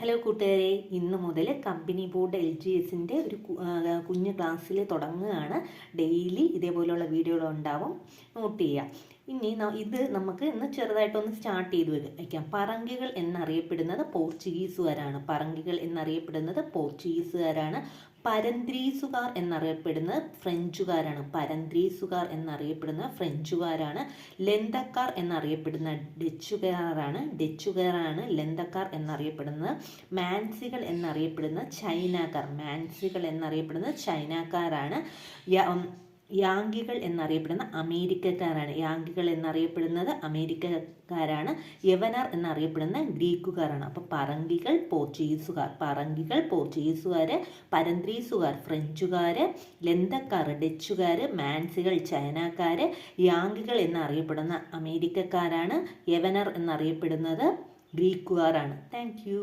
Hello കൂട്ടുകാരെ, ഇന്ന് മുതൽ കമ്പനി ബോർഡ് LGSൻ്റെ ഒരു കുഞ്ഞ് ക്ലാസ്സിൽ തുടങ്ങുകയാണ്. ഡെയിലി ഇതേപോലെയുള്ള വീഡിയോകൾ ഉണ്ടാവും, നോട്ട് ചെയ്യുക. ഇനി ഇത് നമുക്ക് ഇന്ന് ചെറുതായിട്ടൊന്ന് സ്റ്റാർട്ട് ചെയ്ത് വയ്ക്കാം. പറങ്കികൾ എന്നറിയപ്പെടുന്നത് പോർച്ചുഗീസുകാരാണ്. പരന്ത്രീസുകാർ എന്നറിയപ്പെടുന്നത് ഫ്രഞ്ചുകാരാണ്. ലന്തക്കാർ എന്നറിയപ്പെടുന്ന ഡച്ചുകാരാണ്. ലന്തക്കാർ എന്നറിയപ്പെടുന്നത് മാൻസികൾ എന്നറിയപ്പെടുന്ന ചൈനക്കാരാണ്. യാങ്കികൾ എന്നറിയപ്പെടുന്ന അമേരിക്കക്കാരാണ്. യവനർ എന്നറിയപ്പെടുന്ന ഗ്രീക്കുകാരാണ്. അപ്പോൾ പറങ്കികൾ പോർച്ചുഗീസുകാർ, പരന്ത്രീസുകാർ ഫ്രഞ്ചുകാർ, ലന്തക്കാർ ഡച്ചുകാർ, മാൻസികൾ ചൈനക്കാർ, യാങ്കികൾ എന്നറിയപ്പെടുന്ന അമേരിക്കക്കാരാണ്, യവനർ എന്നറിയപ്പെടുന്നത് ഗ്രീക്കുകാരാണ്. Thank you.